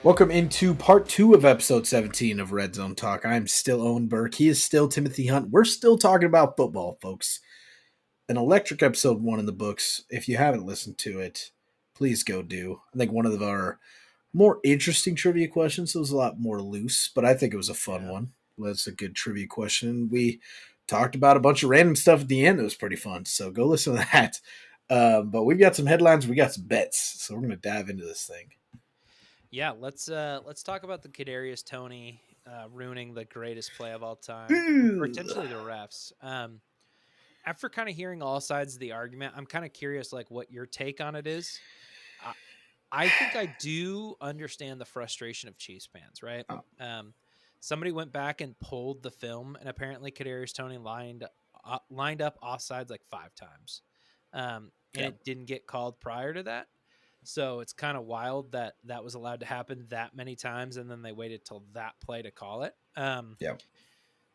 Welcome into part two of episode 17 of Red Zone Talk. I'm still Owen Burke. He is still Timothy Hunt. We're still talking about football, folks. An electric episode one in the books. If you haven't listened to it, please go do. I think one of our more interesting trivia questions. It was a lot more loose, but I think it was a fun one. That's a good trivia question. We talked about a bunch of random stuff at the end. It was pretty fun. So go listen to that. But we've got some headlines. We got some bets. So we're going to dive into this thing. Yeah, let's talk about the Kadarius Toney ruining the greatest play of all time, potentially the refs. After kind of hearing all sides of the argument, I'm kind of curious, like what your take on it is. I, I think I do understand the frustration of Chiefs fans, right? Oh, Um, Somebody went back and pulled the film, and apparently Kadarius Toney lined up offsides like 5 times, and yeah. it didn't get called prior to that. So it's kind of wild that that was allowed to happen that many times, and then they waited till that play to call it. Yeah.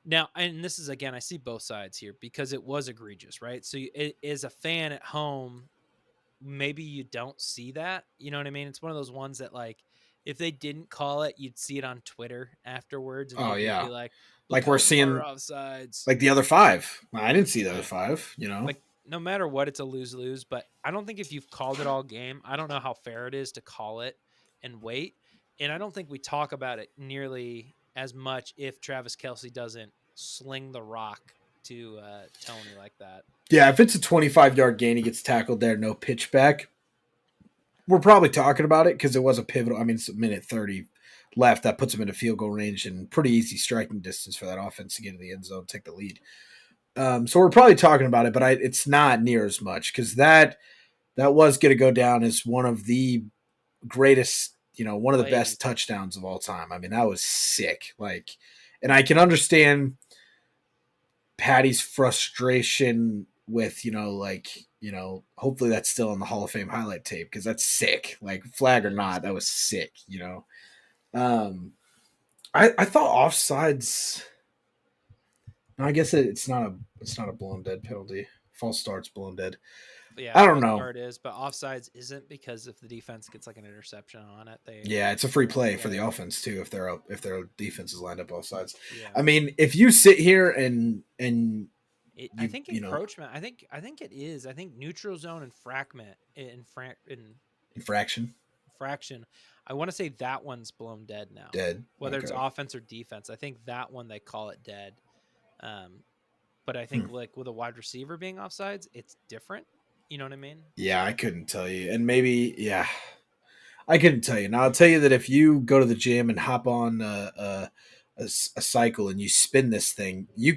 Now, and this is again, I see both sides here because it was egregious, right? So as a fan at home, maybe you don't see that. You know what I mean? It's one of those ones that like if they didn't call it, you'd see it on Twitter afterwards, and Oh, people would yeah. be like, "Look Like we're how far seeing offsides." like the other five. I didn't see the other Yeah. five. Like no matter what, it's a lose-lose. But I don't think if you've called it all game, I don't know how fair it is to call it and wait. And I don't think we talk about it nearly as much if Travis Kelsey doesn't sling the rock to Tony like that. Yeah, if it's a 25-yard gain, he gets tackled there, no pitch back. We're probably talking about it because it was a pivotal. I mean, it's a minute 30 left. That puts him into field goal range and pretty easy striking distance for that offense to get in the end zone, take the lead. So we're probably talking about it, but it's not near as much because that was going to go down as one of the greatest, one of the best Plays. touchdowns of all time. I mean, that was sick. Like, and I can understand Patty's frustration with, hopefully that's still in the Hall of Fame highlight tape because that's sick. Like, flag or It not, is. that was sick. Um, I thought offsides. I guess it's not a blown dead penalty. False starts blown dead. Yeah, I don't false know. start is, but offsides isn't because if the defense gets like an interception on it, Yeah, it's a they free won't play for play the it. offense too if their defense is lined up both sides. Yeah. I mean, if you sit here and I you think you know encroachment. I think it is. I think neutral zone and fragment in infraction fraction. I want to say that one's blown dead now. dead. Whether it's Okay. offense or defense, I think that one they call it dead. Um, but I Hmm. think like with a wide receiver being offsides, it's different. You know what I mean? Yeah, I So couldn't tell you, and maybe yeah, I couldn't tell you. Now I'll tell you that if you go to the gym and hop on a cycle and you spin this thing, you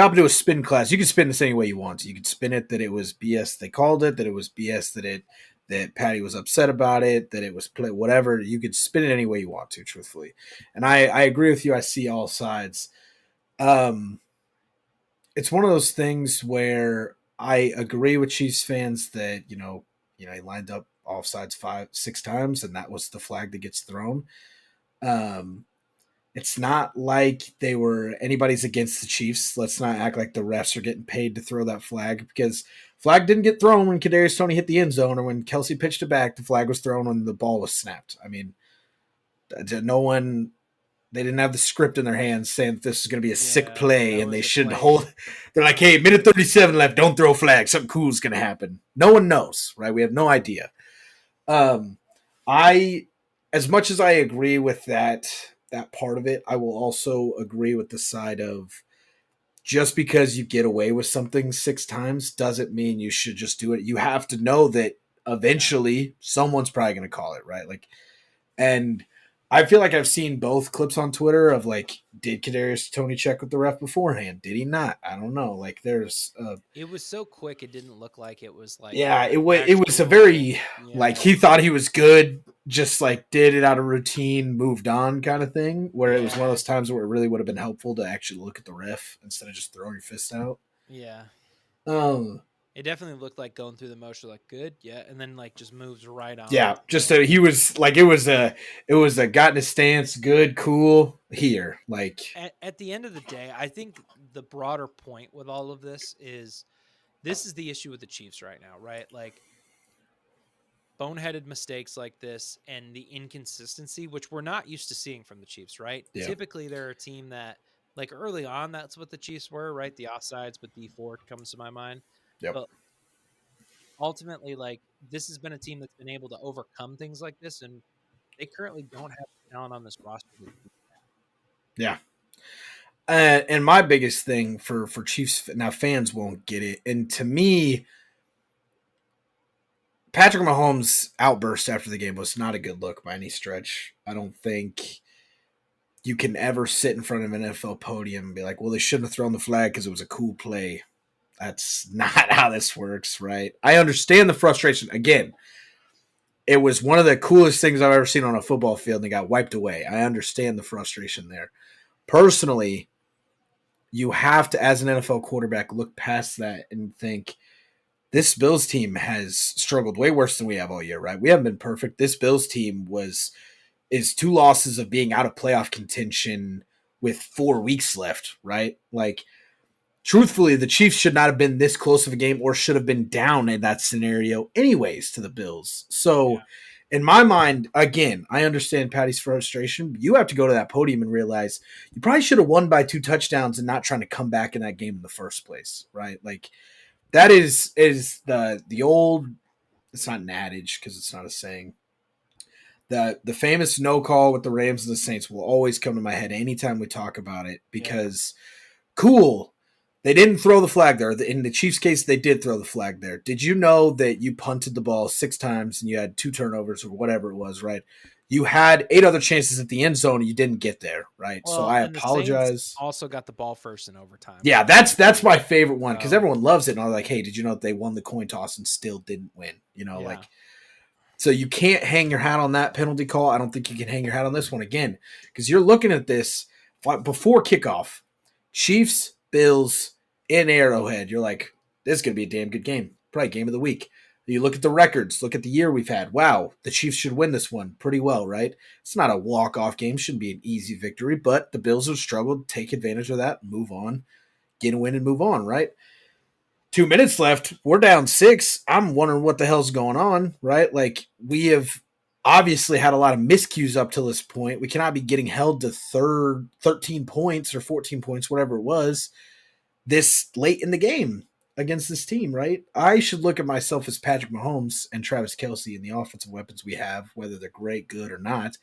hop into a spin class. You can spin this any way you want. You could spin it that it was BS. They called it that it was BS. That Patty was upset about it. That it was play whatever. You could spin it any way you want to. Truthfully, and I agree with you. I see all sides. Um, it's one of those things where I agree with Chiefs fans that he lined up offsides 5, 6 times, and that was the flag that gets thrown. Um, it's not like they were anybody's against the Chiefs. Let's not act like the refs are getting paid to throw that flag because flag didn't get thrown when Kadarius Toney hit the end zone or when Kelsey pitched it back. The flag was thrown when the ball was snapped. I mean, no one they didn't have the script in their hands saying that this is going to be a sick yeah, play that and they was a should play. hold. They're like, hey, minute 37 left. Don't throw a flag. Something cool is going to happen. No one knows, right? We have no idea. Um, I, as much as I agree with that part of it, I will also agree with the side of just because you get away with something 6 times doesn't mean you should just do it. You have to know that Yeah. eventually someone's probably going to call it, right? Like, and I feel like I've seen both clips on Twitter of like, did Kadarius Toney check with the ref beforehand? Did he not? I don't know. Like, It was so quick it didn't look like it was like yeah, an it was a actual very like yeah. he thought he was good, just like did it out of routine, moved on kind of thing. Where it was one of Yeah. those times where it really would have been helpful to actually look at the ref instead of just throwing your fist out. Yeah. Um, It definitely looked like going through the motion like good, yeah, and then like just moves right on. yeah, just he was like it was a got in his stance, good, cool here, like At the end of the day, I think the broader point with all of this is the issue with the Chiefs right now, right? Like boneheaded mistakes like this and the inconsistency, which we're not used to seeing from the Chiefs, right? Yeah. Typically, they're a team that, like early on, that's what the Chiefs were, right? The offsides with D4 comes to my mind. Yep. But ultimately, like, this has been a team that's been able to overcome things like this, and they currently don't have the talent on this roster to do. Yeah. And my biggest thing for Chiefs now, fans won't get it, and to me, Patrick Mahomes' outburst after the game was not a good look by any stretch. I don't think you can ever sit in front of an NFL podium and be like, "Well, they shouldn't have thrown the flag because it was a cool play." That's not how this works, right? I understand the frustration. Again, it was one of the coolest things I've ever seen on a football field, and they got wiped away. I understand the frustration there. Personally, you have to, as an NFL quarterback, look past that and think this Bills team has struggled way worse than we have all year, right? We haven't been perfect. This Bills team is 2 losses of being out of playoff contention with 4 weeks left, right? Like, truthfully, the Chiefs should not have been this close of a game or should have been down in that scenario anyways to the Bills. So, in my mind, again, I understand Patty's frustration. You have to go to that podium and realize you probably should have won by 2 touchdowns and not trying to come back in that game in the first place, right? Like, that is the old, it's not an adage because it's not a saying. The famous no call with the Rams and the Saints will always come to my head anytime we talk about it because cool. They didn't throw the flag there. In the Chiefs' case, they did throw the flag there. Did you know that you punted the ball 6 times and you had 2 turnovers or whatever it was, right? You had 8 other chances at the end zone and you didn't get there, right? Well, so I and the Saints apologize. also got the ball first in overtime. Yeah, that's my favorite one because everyone loves it. And I'm like, hey, did you know that they won the coin toss and still didn't win? You know, like, so you can't hang your hat on that penalty call. I don't think you can hang your hat on this one again because you're looking at this before kickoff. Chiefs, Bills, in Arrowhead. You're like, this is going to be a damn good game. Probably game of the week. You look at the records, look at the year we've had. Wow, the Chiefs should win this one pretty well, right? It's not a walk-off game. Shouldn't be an easy victory, but the Bills have struggled. Take advantage of that, move on, get a win and move on, right? 2 minutes left. We're down 6. I'm wondering what the hell's going on, right? Like, we have obviously had a lot of miscues up till this point. We cannot be getting held to 13 points or 14 points, whatever it was, this late in the game against this team, right? I should look at myself as Patrick Mahomes and Travis Kelce and the offensive weapons we have, whether they're great, good, or not,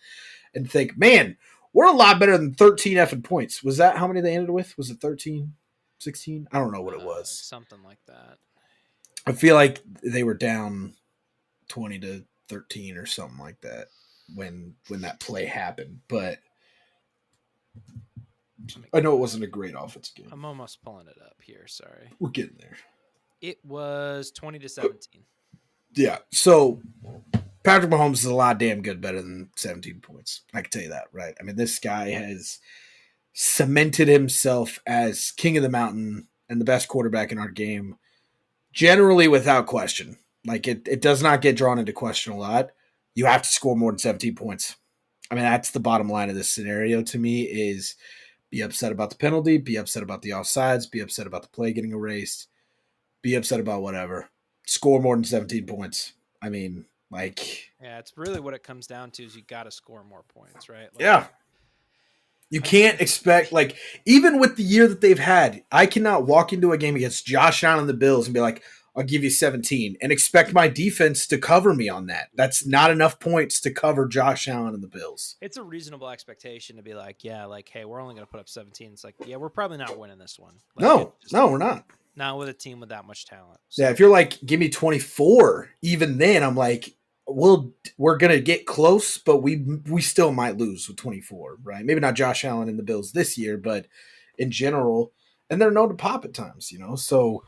and think, man, we're a lot better than 13 effing points. Was that how many they ended with? Was it 13, 16? I don't know what it was. Something like that. I feel like they were down 20 to 13 or something like that when that play happened, but I know it wasn't a great offensive game. I'm almost pulling it up here. Sorry. We're getting there. It was 20-17. Yeah. So Patrick Mahomes is a lot damn good better than 17 points. I can tell you that, right? I mean, this guy has cemented himself as king of the mountain and the best quarterback in our game, generally without question. Like, it does not get drawn into question a lot. You have to score more than 17 points. I mean, that's the bottom line of this scenario to me is be upset about the penalty, be upset about the offsides, be upset about the play getting erased, be upset about whatever. Score more than 17 points. I mean, like... Yeah, it's really what it comes down to is you got to score more points, right? Like, yeah. You can't expect, like, even with the year that they've had, I cannot walk into a game against Josh Allen and the Bills and be like, I'll give you 17 and expect my defense to cover me on that. That's not enough points to cover Josh Allen and the Bills. It's a reasonable expectation to be like, yeah, like, hey, we're only going to put up 17. It's like, yeah, we're probably not winning this one. Like, no, we're not. Not with a team with that much talent. So. Yeah, if you're like, give me 24, even then I'm like, we're going to get close, but we still might lose with 24, right? Maybe not Josh Allen and the Bills this year, but in general, and they're known to pop at times, you know? So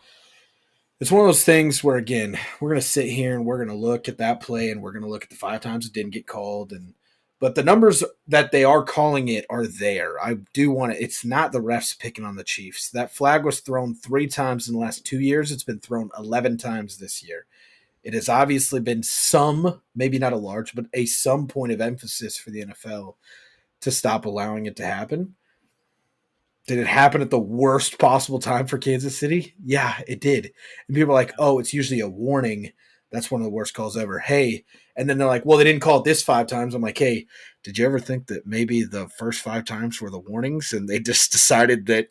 it's one of those things where, again, we're going to sit here and we're going to look at that play and we're going to look at the 5 times it didn't get called. But the numbers that they are calling it are there. I do want to – it's not the refs picking on the Chiefs. That flag was thrown 3 times in the last 2 years. It's been thrown 11 times this year. It has obviously been some, maybe not a large, but some point of emphasis for the NFL to stop allowing it to happen. Did it happen at the worst possible time for Kansas City? Yeah, it did. And people are like, oh, it's usually a warning. That's one of the worst calls ever. Hey, and then they're like, well, they didn't call it this 5 times. I'm like, hey, did you ever think that maybe the first 5 times were the warnings and they just decided that,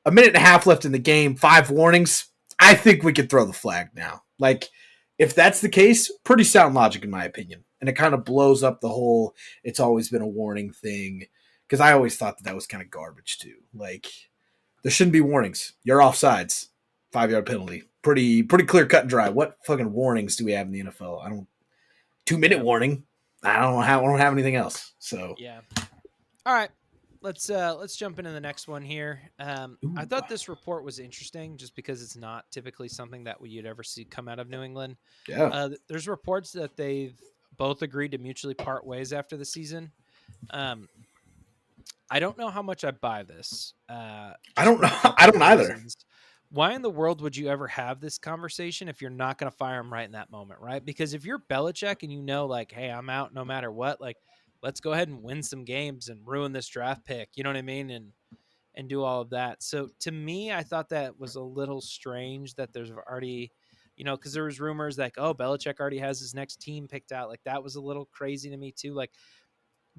a minute and a half left in the game, 5 warnings. I think we could throw the flag now. Like, if that's the case, pretty sound logic in my opinion. And it kind of blows up the whole it's always been a warning thing. Because I always thought that was kind of garbage too. Like, there shouldn't be warnings. You're offsides. 5-yard penalty. Pretty clear cut and dry. What fucking warnings do we have in the NFL? I don't 2-minute warning. I don't have anything else. So yeah. All right. Let's jump into the next one here. I thought this report was interesting just because it's not typically something that you'd ever see come out of New England. Yeah. There's reports that they've both agreed to mutually part ways after the season. I don't know how much I buy this. I don't know. I don't either. Reasons. Why in the world would you ever have this conversation if you're not going to fire him right in that moment, right? Because if you're Belichick and you know, like, hey, I'm out no matter what, like, let's go ahead and win some games and ruin this draft pick. You know what I mean? And do all of that. So to me, I thought that was a little strange that there's already, because there was rumors like, oh, Belichick already has his next team picked out. Like that was a little crazy to me too. Like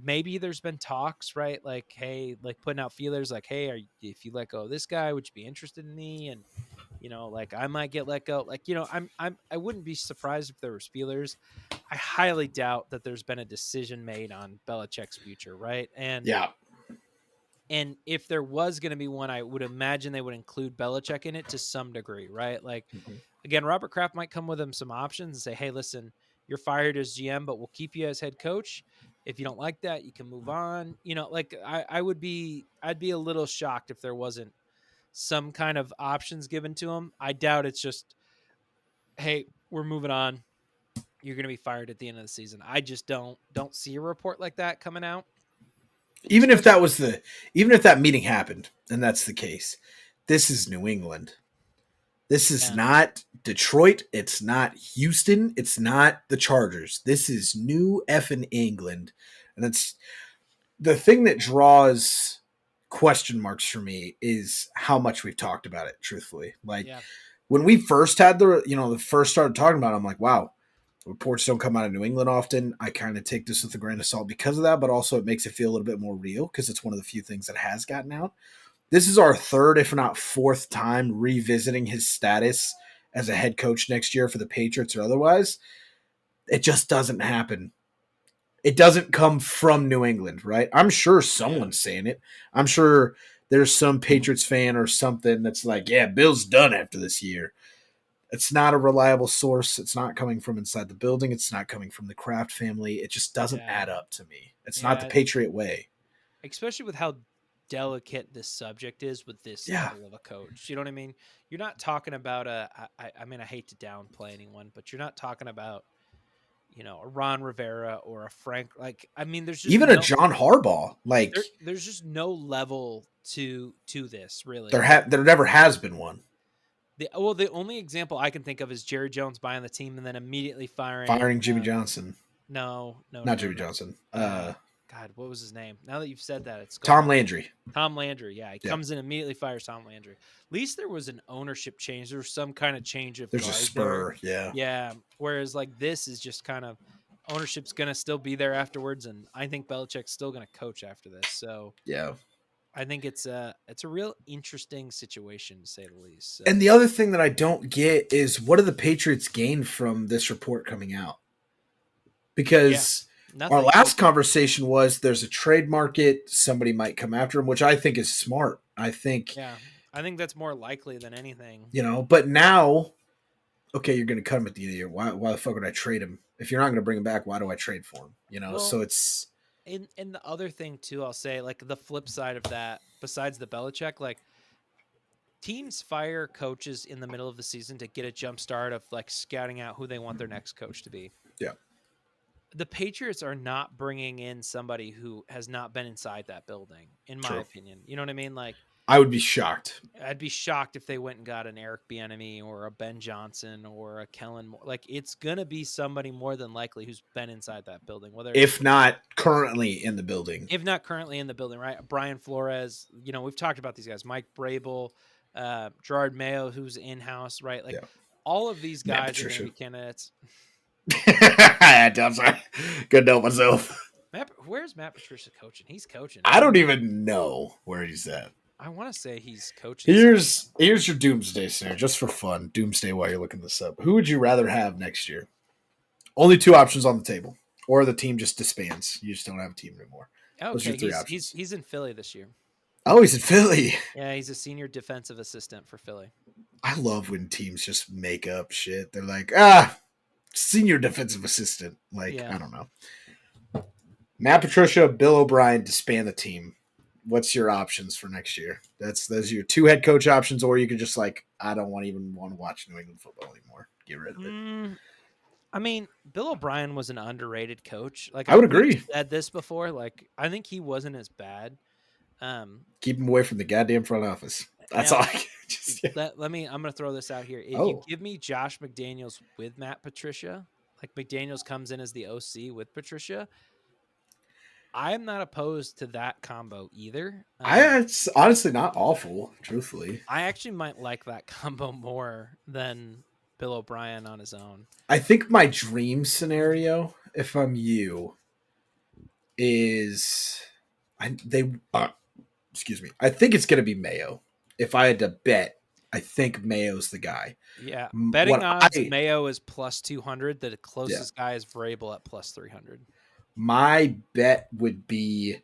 maybe there's been talks, right? Like, hey, like putting out feelers like, hey, if you let go of this guy, would you be interested in me? And, like I might get let go. Like, I wouldn't be surprised if there was feelers. I highly doubt that there's been a decision made on Belichick's future, right? And if there was going to be one, I would imagine they would include Belichick in it to some degree, right? Like, again, Robert Kraft might come with him some options and say, hey, listen, you're fired as GM, but we'll keep you as head coach. If you don't like that, you can move on. Like I'd be a little shocked if there wasn't some kind of options given to him. I doubt it's just, hey, we're moving on. You're going to be fired at the end of the season. I just don't see a report like that coming out. Even if that meeting happened and that's the case, this is New England. This is not Detroit. It's not Houston. It's not the Chargers. This is New effing England. And it's the thing that draws question marks for me is how much we've talked about it, truthfully. Like when we first had the first started talking about it, I'm like, wow, reports don't come out of New England often. I kind of take this with a grain of salt because of that, but also it makes it feel a little bit more real because it's one of the few things that has gotten out. This is our third, if not fourth time revisiting his status as a head coach next year for the Patriots or otherwise. It just doesn't happen. It doesn't come from New England, right? I'm sure someone's saying it. I'm sure there's some Patriots fan or something that's like, yeah, Bill's done after this year. It's not a reliable source. It's not coming from inside the building. It's not coming from the Kraft family. It just doesn't add up to me. It's not the Patriot way. Especially with how delicate this subject is with this level of a coach. You know what I mean? You're not talking about I mean, I hate to downplay anyone, but you're not talking about, a Ron Rivera or a Frank. Like, I mean, there's just even a John Harbaugh. Like, there's just no level to this, really. There never has been one. The only example I can think of is Jerry Jones buying the team and then immediately firing Jimmy Johnson. No, Jimmy Johnson. God, what was his name? Now that you've said that, it's Tom Landry. Tom Landry, he comes in, immediately fires Tom Landry. At least there was an ownership change. There was some kind of change of. There's a spur, yeah. Whereas like this is just kind of ownership's gonna still be there afterwards, and I think Belichick's still gonna coach after this. So I think it's a real interesting situation to say the least. So. And the other thing that I don't get is what do the Patriots gain from this report coming out? Because our last conversation was there's a trade market, somebody might come after him, which I think is smart. I think that's more likely than anything. But now, okay, you're going to cut him at the end of the year. Why the fuck would I trade him? If you're not going to bring him back, why do I trade for him? Well, so it's. And the other thing too, I'll say, like the flip side of that, besides the Belichick, like teams fire coaches in the middle of the season to get a jump start of like scouting out who they want their next coach to be. Yeah. The Patriots are not bringing in somebody who has not been inside that building, in my opinion. You know what I mean? Like, I would be shocked. I'd be shocked if they went and got an Eric Bieniemy or a Ben Johnson or a Kellen Moore. Like, it's gonna be somebody more than likely who's been inside that building, if not currently in the building. If not currently in the building, right? Brian Flores. We've talked about these guys. Mike Brable, Gerard Mayo, who's in house, right? Like. all of these Matt guys are going to Patricia. be candidates. I'm sorry. Couldn't help myself. Where's Matt Patricia coaching? He's coaching. I don't even know where he's at. I want to say he's coaching. Here's your doomsday scenario, just for fun. Doomsday while you're looking this up. Who would you rather have next year? Only two options on the table. Or the team just disbands. You just don't have a team anymore. Those are Okay, your three options. he's in Philly this year. Oh, he's in Philly. Yeah, he's a senior defensive assistant for Philly. I love when teams just make up shit. They're like, senior defensive assistant. Like, Yeah. I don't know. Matt Patricia, Bill O'Brien disband the team. What's your options for next year? Those are your two head coach options, or you could just like, I don't even want to watch New England football anymore. Get rid of it. I mean, Bill O'Brien was an underrated coach. Like I would we've agree. said this before. Like I think he wasn't as bad. Keep him away from the goddamn front office. That's now, all. I'm going to throw this out here. If you give me Josh McDaniels with Matt Patricia, like McDaniels comes in as the OC with Patricia, I am not opposed to that combo either. It's honestly not awful, truthfully. I actually might like that combo more than Bill O'Brien on his own. I think my dream scenario, if I'm you, is excuse me. I think it's going to be Mayo. If I had to bet, I think Mayo's the guy. Yeah, betting odds, Mayo is plus 200. The closest guy is Vrabel at plus 300. My bet would be,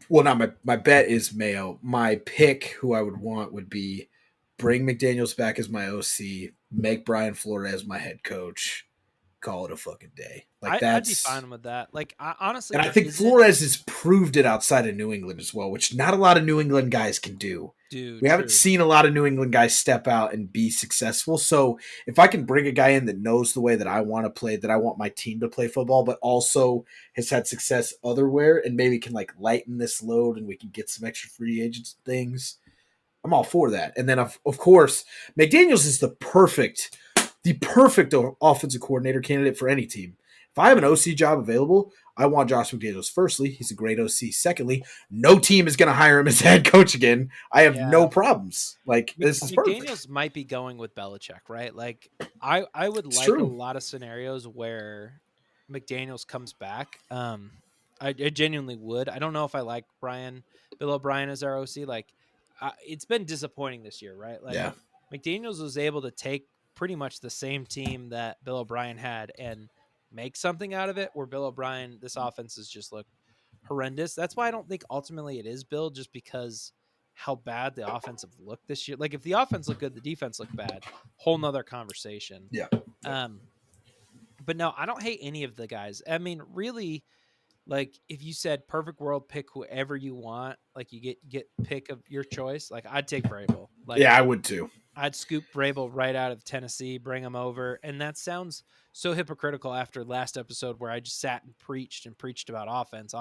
well, not my bet is Mayo. My pick, who I would want, would be bring McDaniels back as my OC, make Brian Flores my head coach, call it a fucking day. Like I'd be fine with that. Like honestly, and I think Flores has proved it outside of New England as well, which not a lot of New England guys can do. Dude, we haven't seen a lot of New England guys step out and be successful. So if I can bring a guy in that knows the way that I want to play, that I want my team to play football, but also has had success otherwhere and maybe can like lighten this load and we can get some extra free agents and things, I'm all for that. And then of course, McDaniels is the perfect offensive coordinator candidate for any team. If I have an OC job available, I want Josh McDaniels. Firstly, he's a great OC. Secondly, no team is going to hire him as head coach again. I have no problems. Like, this is perfect. McDaniels might be going with Belichick, right? Like, I would like a lot of scenarios where McDaniels comes back. I genuinely would. I don't know if I like Bill O'Brien as our OC. Like, it's been disappointing this year, right? Like, yeah. McDaniels was able to take pretty much the same team that Bill O'Brien had and make something out of it, where Bill O'Brien, this offense has just looked horrendous. That's why I don't think ultimately it is Bill, just because how bad the offensive looked this year. Like if the offense looked good, the defense looked bad. Whole nother conversation. Yeah. But no, I don't hate any of the guys. I mean, really, like if you said perfect world, pick whoever you want, like you get pick of your choice. Like I'd take Vrabel. Like yeah, I would too. I'd scoop Vrabel right out of Tennessee, bring him over. And that sounds so hypocritical after last episode where I just sat and preached about offense.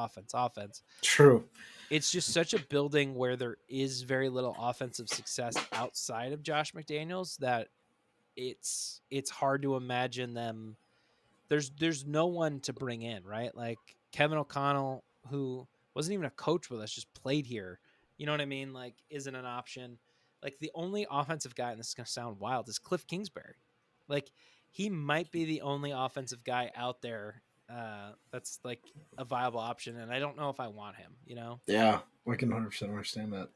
True. It's just such a building where there is very little offensive success outside of Josh McDaniels that it's hard to imagine them. There's no one to bring in, right? Like Kevin O'Connell, who wasn't even a coach with us, just played here. You know what I mean? Like, isn't an option. Like the only offensive guy, and this is going to sound wild, is Cliff Kingsbury. Like he might be the only offensive guy out there that's like a viable option, and I don't know if I want him. You know? Yeah, I can 100% understand that.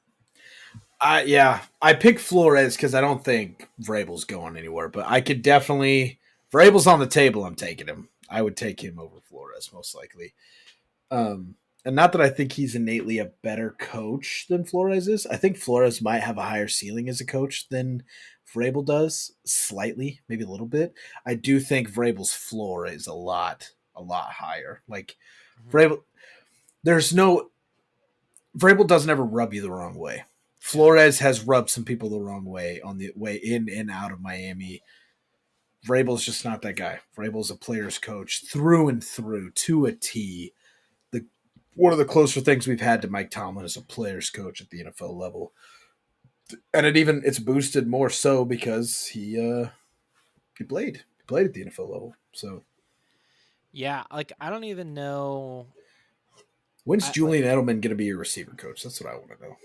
I pick Flores because I don't think Vrabel's going anywhere, but I could definitely. Vrabel's on the table. I'm taking him. I would take him over Flores most likely. And not that I think he's innately a better coach than Flores is. I think Flores might have a higher ceiling as a coach than Vrabel does, slightly, maybe a little bit. I do think Vrabel's floor is a lot higher. Like Vrabel, Vrabel doesn't ever rub you the wrong way. Flores has rubbed some people the wrong way on the way in and out of Miami. Vrabel's just not that guy. Vrabel's a player's coach through and through, to a T. One of the closer things we've had to Mike Tomlin as a player's coach at the NFL level. And it's boosted more so because he played at the NFL level. So yeah, like I don't even know. When's Julian Edelman going to be your receiver coach? That's what I want to know.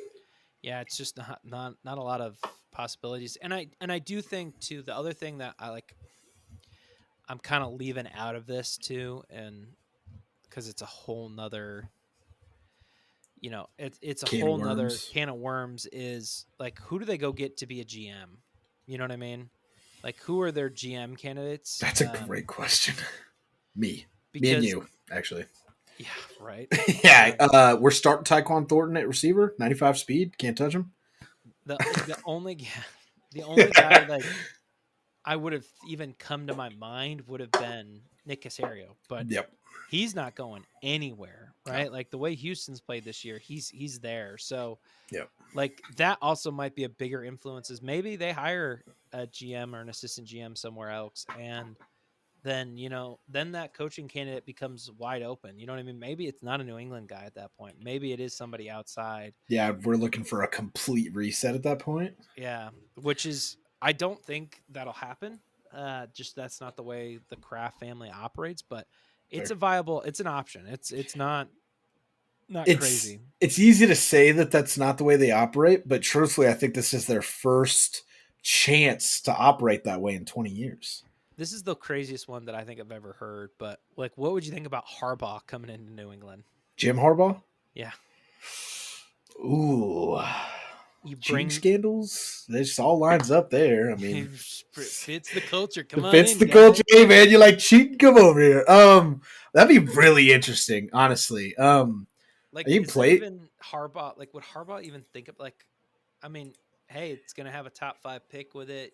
Yeah, it's just not a lot of possibilities. And I do think too, the other thing that I'm kind of leaving out of this too, and because it's a whole nother, it's a Can of whole nother worms. can of worms, is like, who do they go get to be a GM? You know what I mean? Like, who are their GM candidates? That's a great question. Me. Me and Because you, actually. yeah, right. Yeah, Um, we're starting Tyquan Thornton at receiver, 95 speed. Can't touch him. the only the only guy like I would have even come to my mind would have been Nick Casario, but Yep. he's not going anywhere, No. right? Like the way Houston's played this year, he's there. So Yep. like that also might be a bigger influence, is maybe they hire a GM or an assistant GM somewhere else, and then then that coaching candidate becomes wide open. You know what I mean? Maybe it's not a New England guy at that point. Maybe it is somebody outside. Yeah, we're looking for a complete reset at that point. Yeah, which is, I don't think that'll happen. Just that's not the way the Kraft family operates, but Fair. it's an option. It's not It's crazy. it's easy to say that that's not the way they operate, but truthfully, I think this is their first chance to operate that way in 20 years. This is the craziest one that I think I've ever heard. But like, what would you think about Harbaugh coming into New England? Jim Harbaugh? Yeah, Ooh. you Cheating bring scandals? This all lines up there. I mean, fits the culture. Come if on it's in, the guy. culture, hey man, you like cheating? Come over here. That'd be really interesting, honestly. Like, You is there play even Harbaugh? Like, would Harbaugh even think of like? I mean, hey, it's gonna have a top 5 pick with it.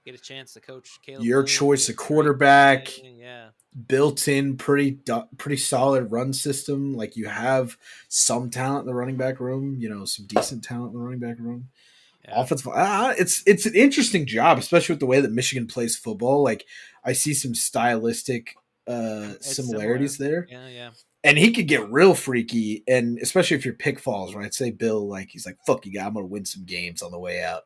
Get a chance to coach Caleb your Williams choice with of Drake quarterback, May. Yeah, built in pretty solid run system. Like you have some talent in the running back room, some decent talent in the running back room. yeah. Offensive, it's an interesting job, especially with the way that Michigan plays football. Like I see some stylistic It's similar. similarities there. Yeah, yeah, And he could get real freaky, and especially if your pick falls, right? Say Bill, like he's like, "Fuck you, guy, I'm gonna win some games on the way out,"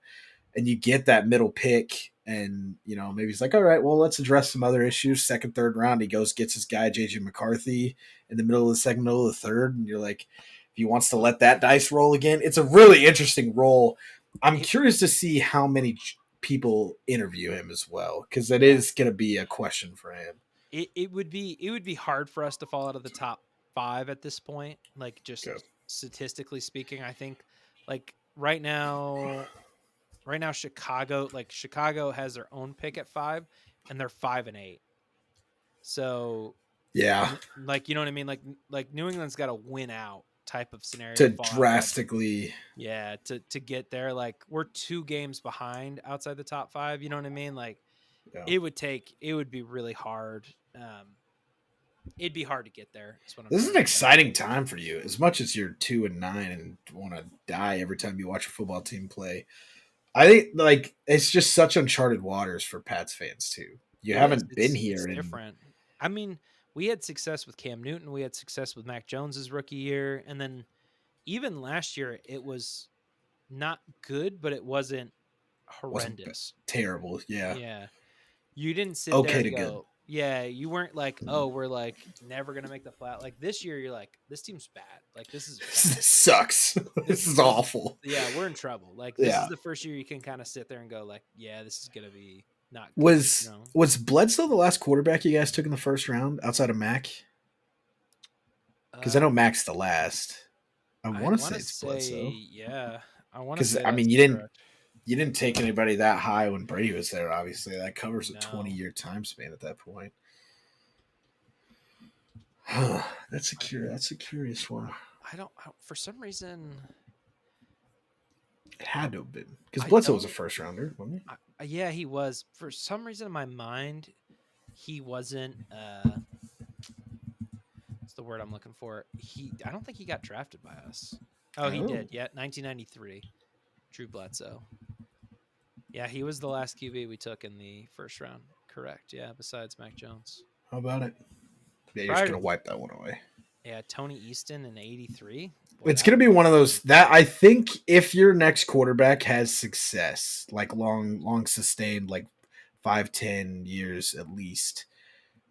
and you get that middle pick, and maybe he's like, "All right, well, let's address some other issues." Second, third round, he goes gets his guy JJ McCarthy in the middle of the second, middle of the third, and you're like, if he wants to let that dice roll again, it's a really interesting role. I'm it, curious to see how many people interview him as well, because that yeah. is going to be a question for him. It would be hard for us to fall out of the top 5 at this point. Like, Go. just statistically speaking, I think like right now Chicago has their own pick at 5, and they're 5-8. So Yeah, like, you know what I mean? Like New England's got to win out type of scenario to to fall out of that. drastically. Yeah, to get there, like we're 2 games behind outside the top 5. You know what I mean? Like Yeah. it would be really hard. It'd be hard to get there. Is what I'm This is trying an to say. exciting time for you. As much as you're 2-9 and want to die every time you watch a football team play, I think like it's just such uncharted waters for Pats fans too. You It is. haven't been It's here, and different. I mean, we had success with Cam Newton. We had success with Mac Jones's rookie year, and then even last year, it was not good, but it wasn't wasn't horrendous. terrible. Yeah, Yeah. You didn't sit there okay and to good. go, yeah, you weren't like, oh, we're like never gonna make the flat. Like this year, you're like, this team's bad. Like this is bad. This sucks. This is awful. Yeah, we're in trouble. Like this is Yeah. the first year you can kind of sit there and go, like, yeah, this is gonna be not good. Was was Bledsoe the last quarterback you guys took in the first round outside of Mac? Because I Uh, know Mac's the last. I I want to want say to it's say, Bledsoe. yeah, I want to Because say I that's mean, correct. you didn't take anybody that high when Brady was there. Obviously, that covers a No, 20-year time span at that point. That's a I, curious one. for some reason, It had to have been because I Bledsoe was a don't. first rounder, wasn't he? Yeah, he was. For some reason in my mind, he wasn't. What's the word I'm looking for? I don't think he got drafted by us. Oh, he Oh, did. Yeah, 1993. Drew Bledsoe. Yeah, he was the last QB we took in the first round. Correct. Yeah, besides Mac Jones. how about it? Yeah, you're just Prior to gonna wipe that one away. Yeah, Tony Easton in '83. Boy, It's that gonna would be be one of fun. those that I think if your next quarterback has success, like long sustained, like 5-10 years at least,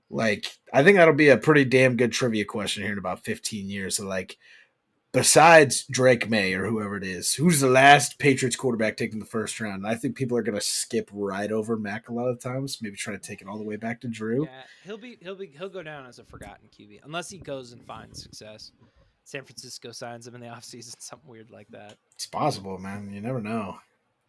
like I think that'll be a pretty damn good trivia question here in about 15 years. So like besides Drake May or whoever it is, who's the last Patriots quarterback taken the first round? And I think people are going to skip right over Mac a lot of times, maybe try to take it all the way back to Drew. Yeah, he'll go down as a forgotten QB unless he goes and finds success. San Francisco signs him in the offseason, something weird like that. It's possible, man. You never know.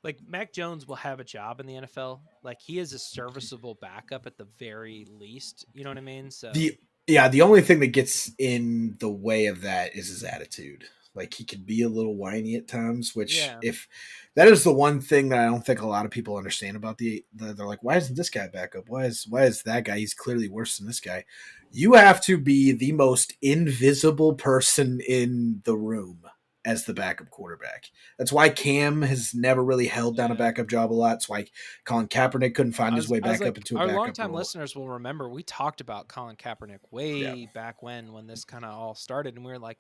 Like Mac Jones will have a job in the NFL. Like he is a serviceable backup at the very least. You know what I mean? So The only thing that gets in the way of that is his attitude. Like he can be a little whiny at times, which yeah, if that is the one thing that I don't think a lot of people understand about they're like, why isn't this guy back up? Why is that guy? He's clearly worse than this guy. You have to be the most invisible person in the room as the backup quarterback. That's why Cam has never really held down a backup job a lot. That's why Colin Kaepernick couldn't find his way back up into a our backup longtime role. listeners will remember we talked about Colin Kaepernick way back when this kind of all started, and we were like,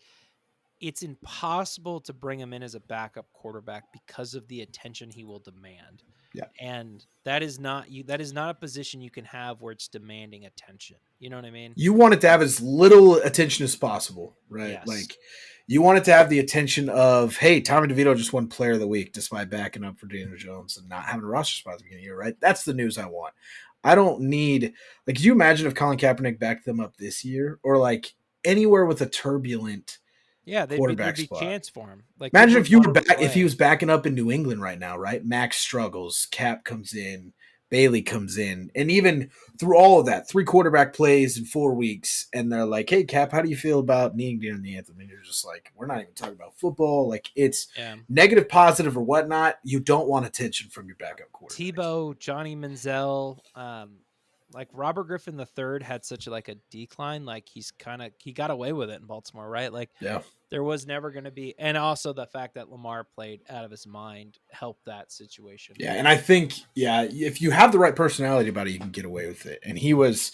it's impossible to bring him in as a backup quarterback because of the attention he will demand. Yeah. And that is not a position you can have where it's demanding attention. You know what I mean? You want it to have as little attention as possible, right? Yes. Like you want it to have the attention of, hey, Tommy DeVito just won Player of the Week despite backing up for Daniel Jones and not having a roster spot at the beginning of the year, right? That's the news I want. I don't need like. Could you imagine if Colin Kaepernick backed them up this year, or like anywhere with a turbulent quarterback there'd be spot? chance for him. Like imagine if you were back if he was backing up in New England right now, right? Max struggles, Cap comes in, Bailey comes in, and even through all of that, 3 quarterback plays in 4 weeks, and they're like, "Hey, Cap, how do you feel about kneeling during the anthem?" And you're just like, "We're not even talking about football. Like, it's negative, positive, or whatnot. You don't want attention from your backup quarterback." Tebow, Johnny Manziel, like Robert Griffin III had such like a decline. Like he got away with it in Baltimore, right? Like there was never going to be, and also the fact that Lamar played out of his mind helped that situation. Yeah, and I think if you have the right personality about it, you can get away with it. And he was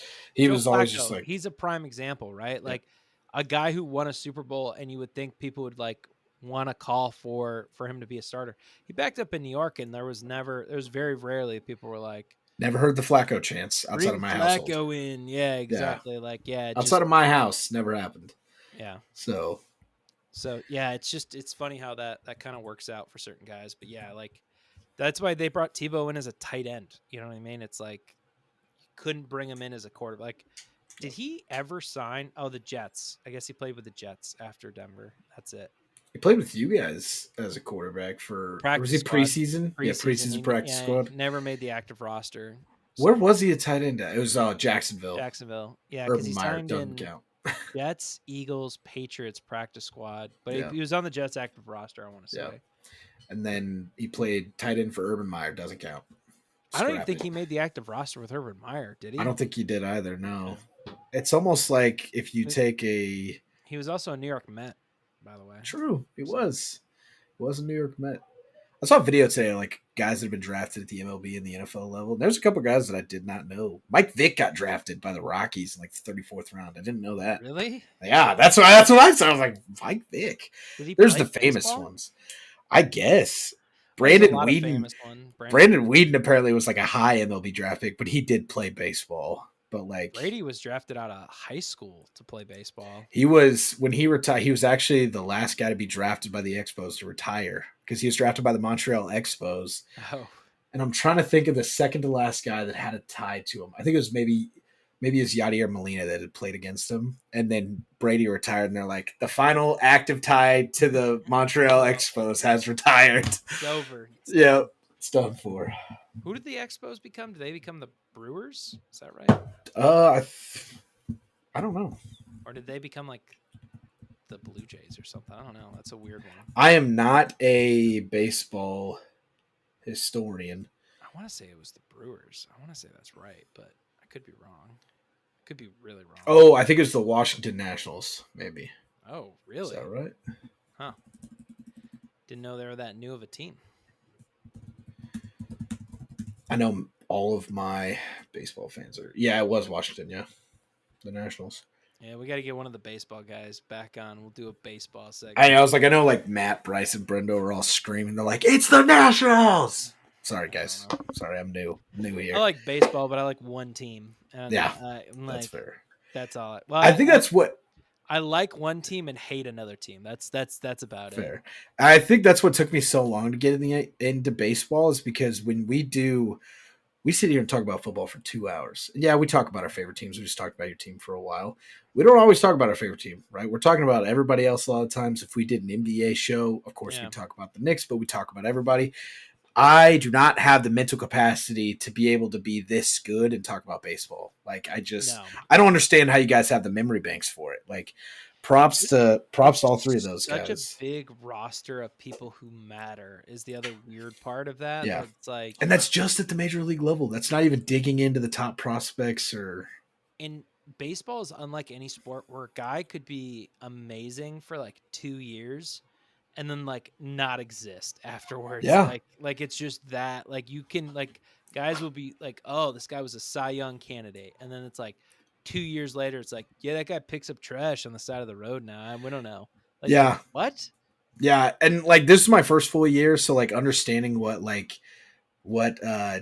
always just like, he's a prime example, right? Like a guy who won a Super Bowl, and you would think people would like want to call for him to be a starter. He backed up in New York, and there was very rarely people were like, never heard the Flacco chance outside of my household. Flacco in, yeah, exactly. Yeah. Like, outside of my house, never happened. Yeah. So yeah, it's funny how that kind of works out for certain guys, but yeah, like that's why they brought Tebow in as a tight end. You know what I mean? It's like you couldn't bring him in as a quarterback. Like, did he ever sign? Oh, the Jets. I guess he played with the Jets after Denver. That's it. He played with you guys as a quarterback for practice was he squad. preseason? Yeah, preseason practice squad. Never made the active roster. So. Where was he a tight end at? It was Jacksonville. Yeah, because he Meyer signed in count. Jets, Eagles, Patriots practice squad, but he was on the Jets active roster, I want to say. Yeah. And then he played tight end for Urban Meyer. Doesn't count. I don't even think he made the active roster with Urban Meyer, did he? I don't think he did either, no. Yeah. It's almost like if you take a... He was also a New York Met, by the way. True, he was. He was a New York Met. I saw a video today, like guys that have been drafted at the MLB and the NFL level. There's a couple guys that I did not know. Mike Vick got drafted by the Rockies in like the 34th round. I didn't know that. Really? Yeah, that's what I said. I was like, Mike Vick. There's the famous baseball? ones. I guess. Brandon Whedon apparently was like a high MLB draft pick, but he did play baseball. But like Brady was drafted out of high school to play baseball. He was when he retired. He was actually the last guy to be drafted by the Expos to retire because he was drafted by the Montreal Expos. Oh, and I'm trying to think of the second to last guy that had a tie to him. I think it was maybe it was Yadier Molina that had played against him, and then Brady retired. And they're like, the final active tie to the Montreal Expos has retired. It's over. Yeah, it's done for. Who did the Expos become? Did they become the Brewers? Is that right? I don't know. Or did they become like the Blue Jays or something? I don't know. That's a weird one. I am not a baseball historian. I want to say it was the Brewers. I want to say that's right, but I could be wrong. I could be really wrong. Oh, I think it's the Washington Nationals, maybe. Oh, really? Is that right? Huh. Didn't know they were that new of a team. I know all of my baseball fans are. Yeah, it was Washington. Yeah, the Nationals. Yeah, we got to get one of the baseball guys back on. We'll do a baseball segment. I know, like Matt, Bryce, and Brendo are all screaming. They're like, "It's the Nationals!" Sorry, guys. Sorry, I'm new here. I like baseball, but I like one team. And that's fair. That's all. I think that's what I like one team and hate another team. That's about it. Fair. I think that's what took me so long to get into baseball is because when we sit here and talk about football for 2 hours. Yeah, we talk about our favorite teams. We just talked about your team for a while. We don't always talk about our favorite team, right? We're talking about everybody else a lot of times. If we did an NBA show, of course, we Yeah. talk about the Knicks, but we talk about everybody. I do not have the mental capacity to be able to be this good and talk about baseball. Like No. I don't understand how you guys have the memory banks for it. Like props to It's all three of those such a guys. big roster of people who matter is the other weird part of that. Yeah. That's like And that's just at the major league level. That's not even digging into the top prospects or in baseball is unlike any sport where a guy could be amazing for like 2 years and then like not exist afterwards. yeah. Like it's just that like you can like guys will be like, oh, this guy was a Cy Young candidate, and then it's like 2 years later, it's like, yeah, that guy picks up trash on the side of the road now, and we don't know. Like Yeah. what? Yeah. And like this is my first full year, so like understanding what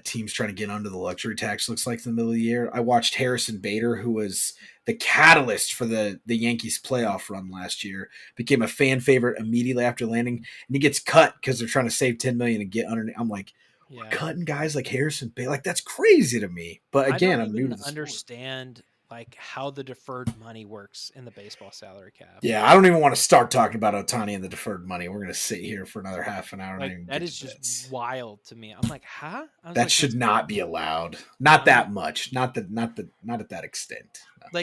teams trying to get under the luxury tax looks like in the middle of the year. I watched Harrison Bader, who was the catalyst for the Yankees playoff run last year, became a fan favorite immediately after landing, and he gets cut because they're trying to save 10 million and get underneath. I'm like, we're Yeah. cutting guys like Harrison Bader. Like that's crazy to me. But I again, don't I'm new even to the sport. understand like how the deferred money works in the baseball salary cap. Yeah, I don't even want to start talking about Otani and the deferred money. We're gonna sit here for another half an hour and not Like even that get is to just bets. wild to me. I'm like, huh? I was That like, should that's not be allowed. Not I'm like, that much. Not at that extent. No.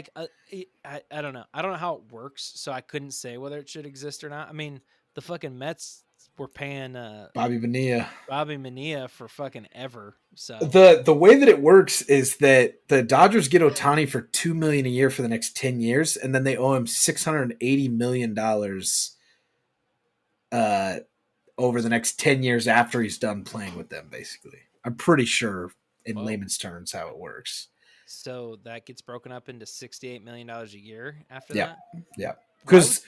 I don't know. I don't know how it works, so I couldn't say whether it should exist or not. I mean, the fucking Mets were paying Bobby Bonilla. Bobby Mania for fucking ever. So The way that it works is that the Dodgers get Otani for $2 million a year for the next 10 years, and then they owe him $680 million uh, over the next 10 years after he's done playing with them. Basically, I'm pretty sure in whoa. layman's terms how it works. So that gets broken up into $68 million a year after Yeah, that. yeah. Why would Because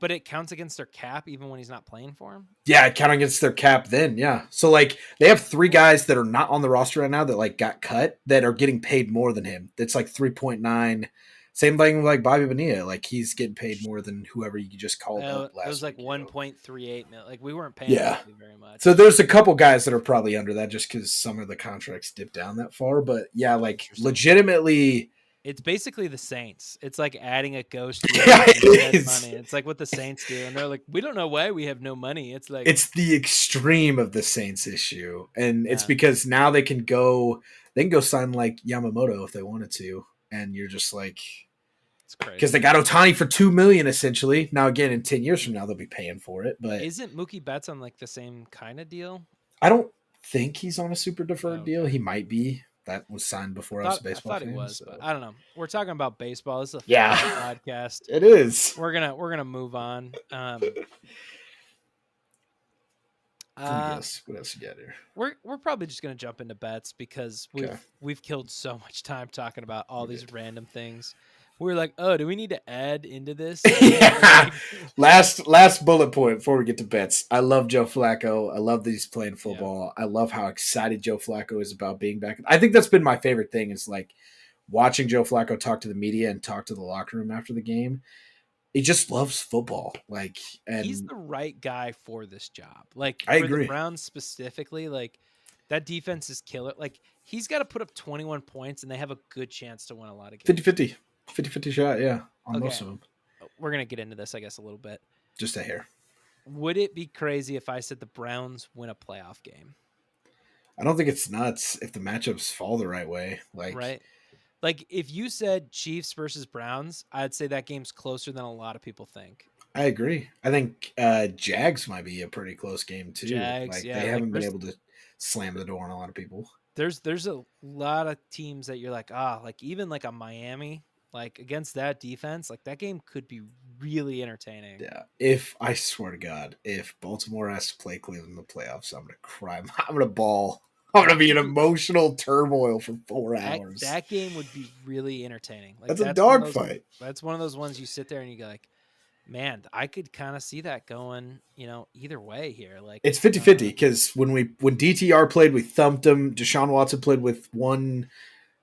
but it counts against their cap even when he's not playing for him? yeah, counting against their cap then, yeah. So like they have three guys that are not on the roster right now that like got cut that are getting paid more than him. That's like 3.9. Same thing with like Bobby Bonilla. Like he's getting paid more than whoever you just called up It was last like week. 1.38 million. Like we weren't paying Yeah. Bobby very much. So there's a couple guys that are probably under that just because some of the contracts dip down that far. But yeah, like legitimately. It's basically the Saints. It's like adding a ghost Yeah, it is. money. It's like what the Saints do, and they're like, we don't know why we have no money. It's like It's the extreme of the Saints issue, and it's yeah, because now they can go sign like Yamamoto if they wanted to, and you're just like it's crazy. because they got Otani for $2 million essentially. Now again, in 10 years from now, they'll be paying for it, but Isn't Mookie Betts on like the same kind of deal? I don't think he's on a super deferred Oh, deal. okay. He might be. That was signed before I was a I baseball thought he fan. was, So but I don't know. We're talking about baseball. This is a yeah, football podcast. it is. We're gonna move on. What else you got here? We're probably just gonna jump into bets because Okay. we've killed so much time talking about all these random things. We were like, oh, do we need to add into this? Yeah. Last bullet point before we get to bets. I love Joe Flacco. I love that he's playing football. Yeah. I love how excited Joe Flacco is about being back. I think that's been my favorite thing is like watching Joe Flacco talk to the media and talk to the locker room after the game. He just loves football. Like, and he's the right guy for this job. Like I for agree. the Browns specifically, like that defense is killer. Like he's got to put up 21 points and they have a good chance to win a lot of games. 50-50 shot, yeah, on most of them. We're going to get into this, I guess, a little bit. Just a hair. Would it be crazy if I said the Browns win a playoff game? I don't think it's nuts if the matchups fall the right way. Like, right? Like if you said Chiefs versus Browns, I'd say that game's closer than a lot of people think. I agree. I think Jags might be a pretty close game too. Jags, like yeah, they haven't been able to slam the door on a lot of people. There's a lot of teams that you're like, like even like a Miami, like against that defense, like that game could be really entertaining. Yeah. If I swear to God, if Baltimore has to play Cleveland in the playoffs, I'm gonna cry. I'm gonna bawl. I'm gonna be in emotional turmoil for 4 hours. That game would be really entertaining. Like that's a dogfight. That's one of those ones you sit there and you go like, man, I could kind of see that going, either way here. Like it's 50-50 because when DTR played, we thumped him. Deshaun Watson played with one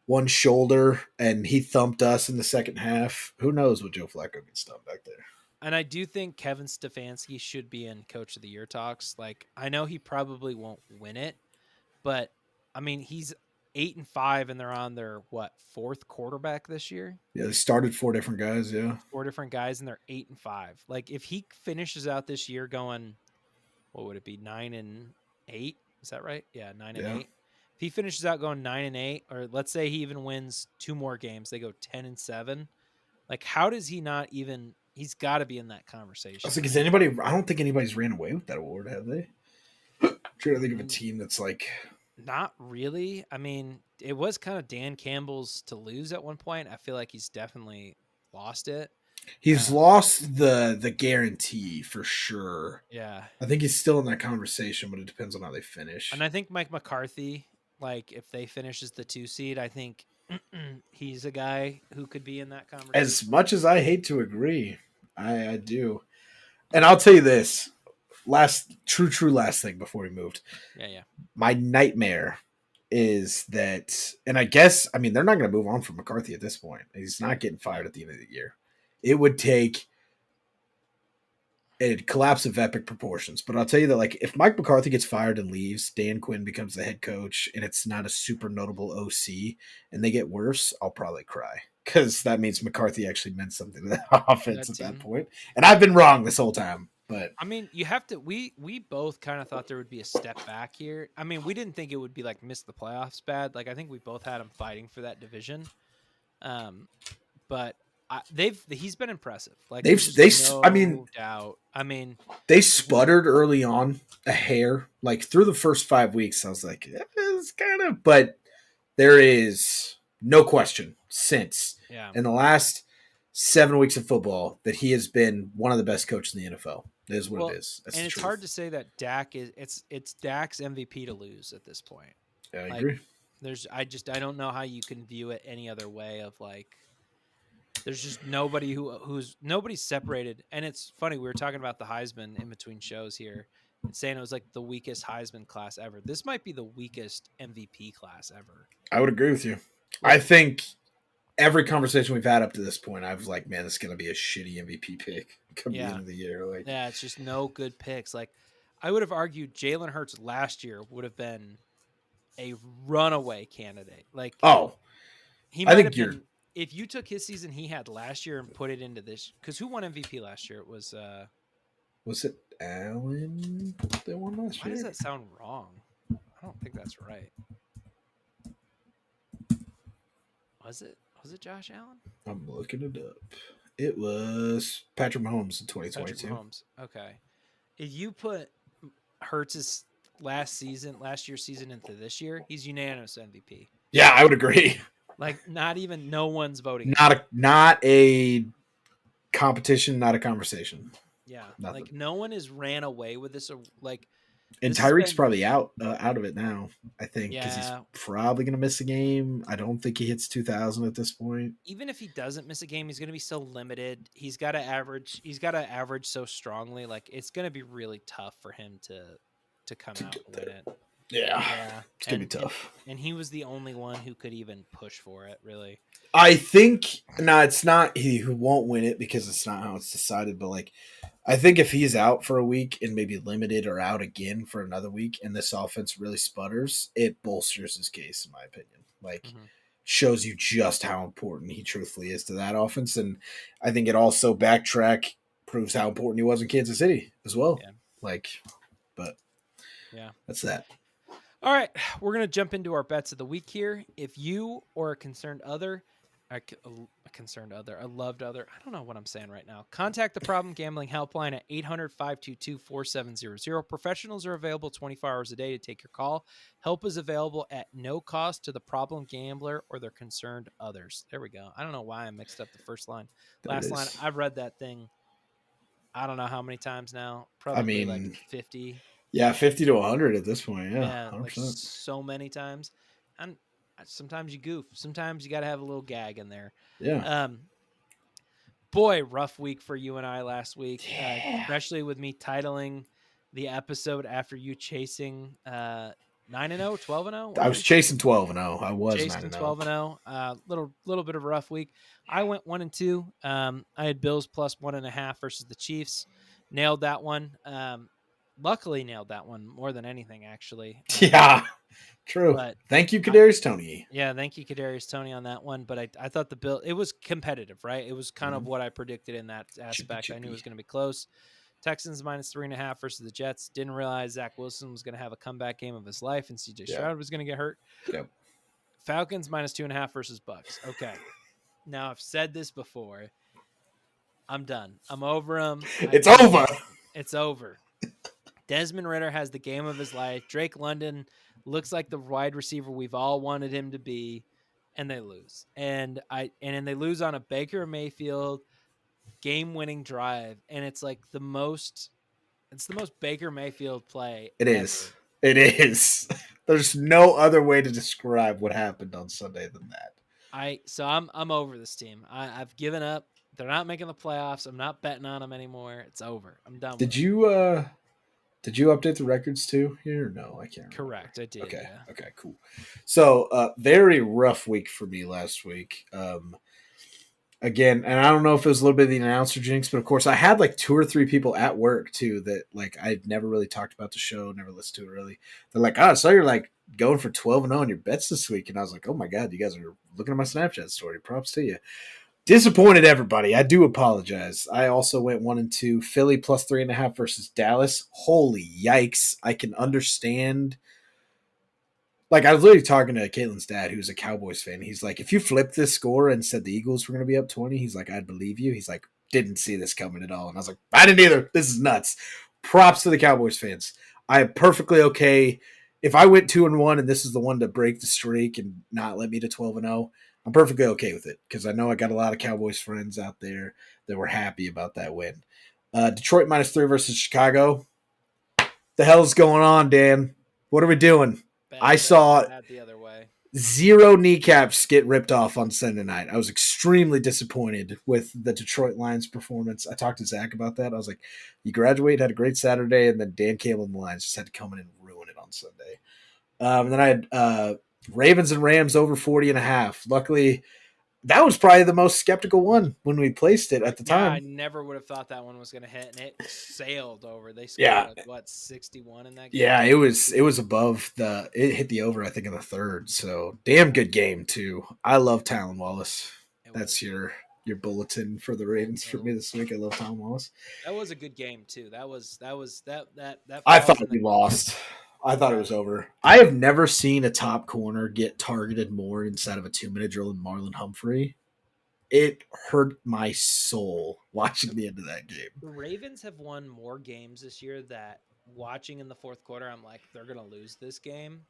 one shoulder, and he thumped us in the second half. Who knows what Joe Flacco gets done back there? And I do think Kevin Stefanski should be in Coach of the Year talks. Like, I know he probably won't win it, but I mean, he's 8-5, and they're on their fourth quarterback this year. Yeah, they started 4 different guys. Yeah, Four different guys, and they're 8-5. Like, if he finishes out this year going, what would it be, 9-8? Is that right? Yeah, 9 and yeah. 8. If he finishes out going 9 and 8, or let's say he even wins 2 more games, they go 10 and 7. Like, how does he not even? He's got to be in that I conversation. was like, is anybody? I don't think anybody's ran away with that award, have they? I'm trying to think of a Mm, team that's like Not really. I mean, it was kind of Dan Campbell's to lose at one point. I feel like he's definitely lost it. he's Uh, lost the guarantee for sure. yeah, I think he's still in that conversation, but it depends on how they finish. and I think Mike McCarthy, like if they finish as the 2 seed, I think he's a guy who could be in that As conversation. much as I hate to agree, I do. And I'll tell you this last true last thing before we moved. Yeah, yeah. My nightmare is that, and I guess, I mean, they're not going to move on from McCarthy at this point. He's not getting Yeah. fired at the end of the year. It would take a collapse of epic proportions. But I'll tell you that, like, if Mike McCarthy gets fired and leaves, Dan Quinn becomes the head coach, and it's not a super notable OC, and they get worse, I'll probably cry because that means McCarthy actually meant something to the offense That at that team. point. And I've been wrong this whole time, but I mean, you have to. We both kind of thought there would be a step back here. I mean, we didn't think it would be like miss the playoffs bad. Like I think we both had him fighting for that division. Um, but he's been impressive. Like they've there's just they I mean no doubt. I mean, they we sputtered early on a hair. Like through the first 5 weeks, I was like, it's kind of, but there is no question since yeah. in the last 7 weeks of football that he has been one of the best coaches in the NFL. That is what it Well, is. That's and the it's hard truth. to say that Dak is. It's Dak's MVP to lose at this point. Yeah, I Like agree. I don't know how you can view it any other way. Of like there's just nobody who's nobody's separated. And it's funny, we were talking about the Heisman in between shows here and saying it was like the weakest Heisman class ever. This might be the weakest MVP class ever. I would agree with you. I Like, think every conversation we've had up to this point, I was like, man, this is going to be a shitty MVP pick come the end yeah. of the year. Like, Yeah, it's just no good picks. Like I would have argued Jalen Hurts last year would have been a runaway candidate. Like oh, he I might think have you're. been if you took his season he had last year and put it into this because who won MVP last year? It was Was it Allen that won last why does year? that sound wrong? I don't think that's right. Was it? Was it Josh Allen? I'm looking it up. It was Patrick Mahomes in Patrick 2022. Mahomes. Okay. If you put Hurts's last year's season into this year, he's unanimous MVP. Yeah, I would agree. Like not even no one's voting him Not out. a competition, not a conversation. Yeah. Nothing. Like no one has ran away with this. Like And this has Tyreek's been probably out of it now. I think because he's yeah. probably going to miss a game. I don't think he hits 2,000 at this point. Even if he doesn't miss a game, he's going to be so limited. He's got to average so strongly. Like it's going to be really tough for him to come To out get and win there. it. Yeah, Yeah, it's gonna be tough. and he was the only one who could even push for it. Really, I think no, it's not he who won't win it because it's not how it's decided. But like, I think if he's out for a week and maybe limited or out again for another week, and this offense really sputters, it bolsters his case, in my opinion. Like, hmm shows you just how important he truthfully is to that offense, and I think it also backtrack proves how important he was in Kansas City as well. yeah, Like, but yeah. that's that. All right, we're gonna jump into our bets of the week here. If you or a concerned other, a concerned other, a loved other, I don't know what I'm saying right now. Contact the Problem Gambling Helpline at 800-522-4700. Professionals are available 24 hours a day to take your call. Help is available at no cost to the problem gambler or their concerned others. There we go. I don't know why I mixed up the first line. There it Last line, is. I've read that thing I don't know how many times now. I Probably like mean, 50. yeah, 50 to 100 at this point. Yeah, Yeah, like 100%. so many times. And sometimes you goof. Sometimes you got to have a little gag in there. Yeah. Um, boy, rough week for you and I last week, Yeah. especially with me titling the episode after you chasing 9-0, 12-0. What I are was we chasing thinking? 12-0. I was Chasing 9-0. 12-0. Little bit of a rough week. I went 1-2. I had Bills plus 1.5 versus the Chiefs. Nailed that one. Luckily nailed that one more than anything, actually. Yeah, true. But Thank you, I, Kadarius Toney. yeah, thank you, Kadarius Toney, on that one. But I thought the Bill, it was competitive, right? It was kind of what I predicted in that Chippy aspect. I knew it was chippy. going to be close. Texans minus 3.5 versus the Jets. Didn't realize Zach Wilson was going to have a comeback game of his life, and CJ Yeah. Stroud was going to get hurt. Yep. Falcons minus 2.5 versus Bucks. Okay, now I've said this before. I'm done. I'm over them. It's over. It's over. Desmond Ritter has the game of his life. Drake London looks like the wide receiver we've all wanted him to be, and they lose. And they lose on a Baker Mayfield game-winning drive, and it's like the most Baker Mayfield play It is. ever. It is. There's no other way to describe what happened on Sunday than that. I'm over this team. I've given up. They're not making the playoffs. I'm not betting on them anymore. It's over. I'm done with Did them. you update the records too here? No, I can't remember. Correct. I did. Okay. Yeah. Okay, cool. So very rough week for me last week. Again, and I don't know if it was a little bit of the announcer jinx, but of course I had like 2 or 3 people at work too that like I'd never really talked about the show, never listened to it really. They're like, "Oh, so you're like going for 12-0 on your bets this week," and I was like, "Oh my god, you guys are looking at my Snapchat story. Props to you." Disappointed everybody. I do apologize. I also went 1-2. Philly plus 3.5 versus Dallas. Holy yikes! I can understand. Like I was literally talking to Caitlin's dad, who's a Cowboys fan. He's like, if you flipped this score and said the Eagles were going to be up 20, he's like, I'd believe you. He's like, didn't see this coming at all. And I was like, I didn't either. This is nuts. Props to the Cowboys fans. I am perfectly okay if I went 2-1 and this is the one to break the streak and not let me to 12-0. I'm perfectly okay with it because I know I got a lot of Cowboys friends out there that were happy about that win. Detroit minus 3 versus Chicago. The hell's going on, Dan? What are we doing? I saw bad the other way. 0 kneecaps get ripped off on Sunday night. I was extremely disappointed with the Detroit Lions performance. I talked to Zach about that. I was like, you graduate, had a great Saturday, and then Dan Campbell and the Lions just had to come in and ruin it on Sunday. And then I had Ravens and Rams over 40.5. Luckily, that was probably the most skeptical one when we placed it at the time. I never would have thought that one was going to hit, and it sailed over. They scored Yeah. like what 61 in that game. Yeah, it was above it hit the over, I think, in the third. So damn good game too. I love Talon Wallace. That's your bulletin for the Ravens for me this week. I love Talon Wallace. That was a good game too. That I thought we lost. I thought it was over. I have never seen a top corner get targeted more inside of a 2-minute drill than Marlon Humphrey. It hurt my soul watching the end of that game. The Ravens have won more games this year that watching in the fourth quarter, I'm like, they're going to lose this game.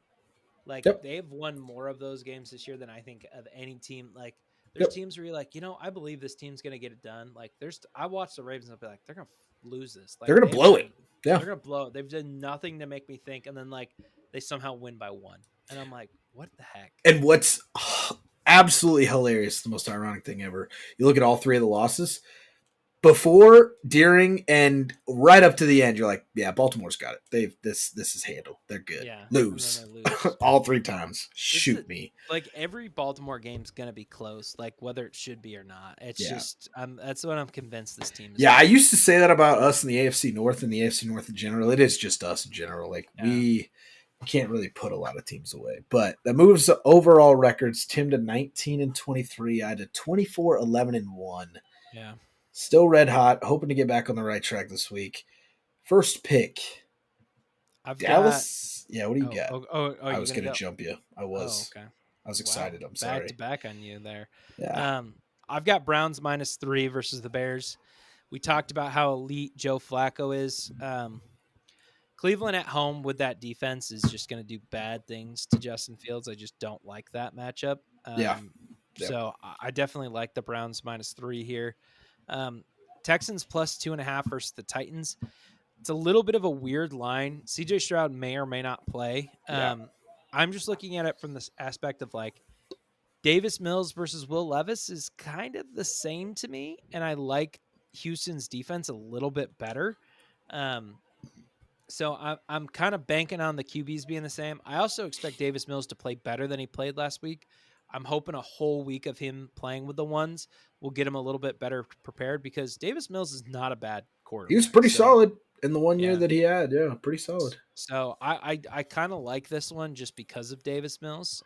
Like, they've won more of those games this year than I think of any team. Like, there's teams where you're like, I believe this team's going to get it done. Like, I watch the Ravens and I'll be like, they're going to lose this. Like, they're going to blow it. Yeah. They're going to blow it. They've done nothing to make me think. And then, like, they somehow win by 1. And I'm like, what the heck? And what's absolutely hilarious, the most ironic thing ever, you look at all 3 of the losses, before, during, and right up to the end, you're like, yeah, Baltimore's got it. This is handled. They're good. Yeah, lose. They lose. All 3 times. Shoot me. Like every Baltimore game's gonna be close, like whether it should be or not. It's just that's what I'm convinced this team is. Yeah, I used to say that about us in the AFC North and the AFC North in general. It is just us in general. Like we can't really put a lot of teams away. But that moves the overall records. Tim to 19-23. I to 24-11-1. Yeah. Still red hot. Hoping to get back on the right track this week. First pick. Dallas. Yeah, what do you got? I was going to jump you. I was. Okay. I was excited. I'm sorry. Back to back on you there. Yeah. I've got Browns minus 3 versus the Bears. We talked about how elite Joe Flacco is. Cleveland at home with that defense is just going to do bad things to Justin Fields. I just don't like that matchup. So I definitely like the Browns minus 3 here. Texans plus 2.5 versus the Titans. It's a little bit of a weird line. CJ Stroud may or may not play. I'm just looking at it from this aspect of like Davis Mills versus Will Levis is kind of the same to me. And I like Houston's defense a little bit better. So I'm kind of banking on the QBs being the same. I also expect Davis Mills to play better than he played last week. I'm hoping a whole week of him playing with the ones will get him a little bit better prepared because Davis Mills is not a bad He was quarterback. pretty So solid in the 1 year yeah. that he had. Yeah, pretty solid. So I kind of like this one just because of Davis Mills.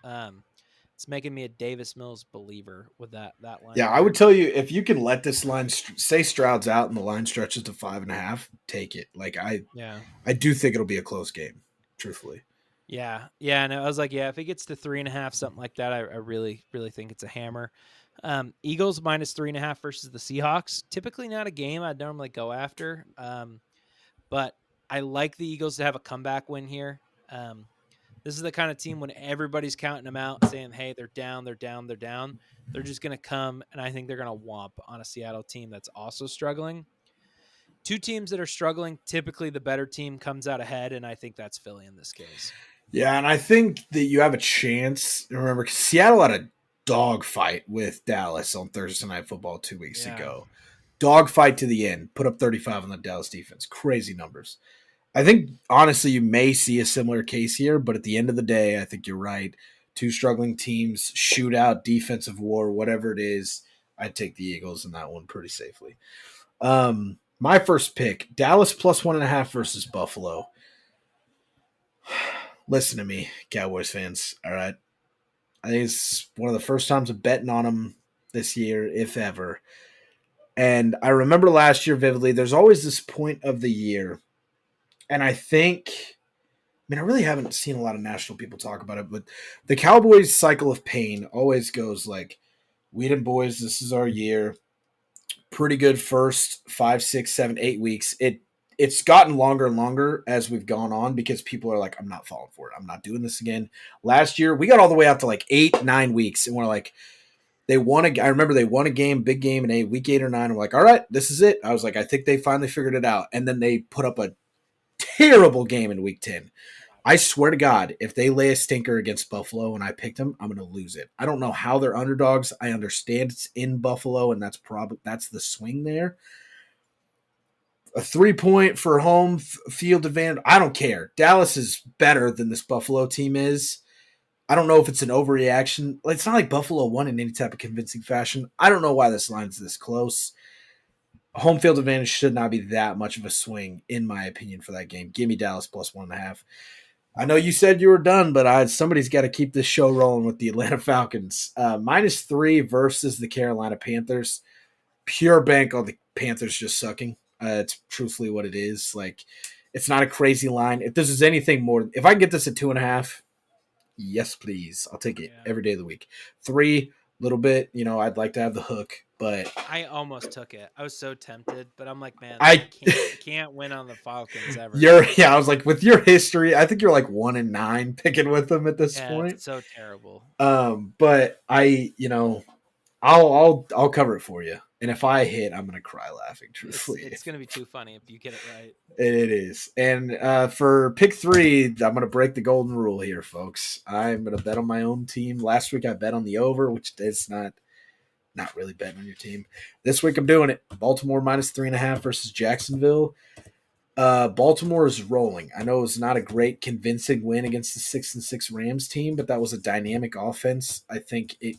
It's making me a Davis Mills believer with that line Yeah, I there. would tell you if you can let this line say Stroud's out and the line stretches to 5.5, take it. Like Yeah. I do think it'll be a close game, truthfully. Yeah. Yeah. And I was like, yeah, if it gets to 3.5, something like that, I really, really think it's a hammer. Eagles minus 3.5 versus the Seahawks. Typically not a game I'd normally go after. But I like the Eagles to have a comeback win here. Um, this is the kind of team when everybody's counting them out, saying, hey, they're down, they're down, they're down. They're just going to come, and I think they're going to womp on a Seattle team that's also struggling. Two teams that are struggling, typically the better team comes out ahead, and I think that's Philly in this case. Yeah, and I think that you have a chance. Remember, Seattle had a dogfight with Dallas on Thursday Night Football 2 weeks Yeah. ago. Dogfight to the end. Put up 35 on the Dallas defense. Crazy numbers. I think, honestly, you may see a similar case here, but at the end of the day, I think you're right. Two struggling teams, shootout, defensive war, whatever it is, I'd take the Eagles in that one pretty safely. My first pick, Dallas plus 1.5 versus Buffalo. Listen to me, Cowboys fans. All right. I think it's one of the first times I'm betting on them this year, if ever. And I remember last year vividly, there's always this point of the year. And I mean, I really haven't seen a lot of national people talk about it, but the Cowboys' cycle of pain always goes like, "We and boys, this is our year. Pretty good first 5, 6, 7, 8 weeks. It's gotten longer and longer as we've gone on because people are like, I'm not falling for it. I'm not doing this again. Last year, we got all the way out to like 8, 9 weeks, and we're like, they won a. I remember they won a game, big game in week 8 or 9. And we're like, all right, this is it. I was like, I think they finally figured it out, and then they put up a terrible game in week 10. I swear to God, if they lay a stinker against Buffalo and I picked them, I'm going to lose it. I don't know how they're underdogs. I understand it's in Buffalo, and that's the swing there. A 3-point for home field advantage. I don't care. Dallas is better than this Buffalo team is. I don't know if it's an overreaction. It's not like Buffalo won in any type of convincing fashion. I don't know why this line's this close. Home field advantage should not be that much of a swing, in my opinion, for that game. Give me Dallas plus 1.5. I know you said you were done, but somebody's got to keep this show rolling with the Atlanta Falcons. -3 versus the Carolina Panthers. Pure bank on the Panthers just sucking. It's truthfully what it is. Like, it's not a crazy line. If this is anything more, if I can get this at 2.5, yes, please. I'll take it Yeah. every day of the week. 3, little bit. I'd like to have the hook, but I almost took it. I was so tempted, but I'm like, man, I can't win on the Falcons ever. I was like, with your history, I think you're like 1-9 picking with them at this Yeah, point. it's so terrible. But I'll cover it for you. And if I hit, I'm gonna cry laughing, truthfully. It's gonna be too funny if you get it right. It is. And for pick 3, I'm going to break the golden rule here, folks. I'm going to bet on my own team. Last week I bet on the over, which is not really betting on your team. This week I'm doing it. Baltimore -3.5 versus Jacksonville. Baltimore is rolling. I know it was not a great convincing win against the 6-6 Rams team, but that was a dynamic offense. I think it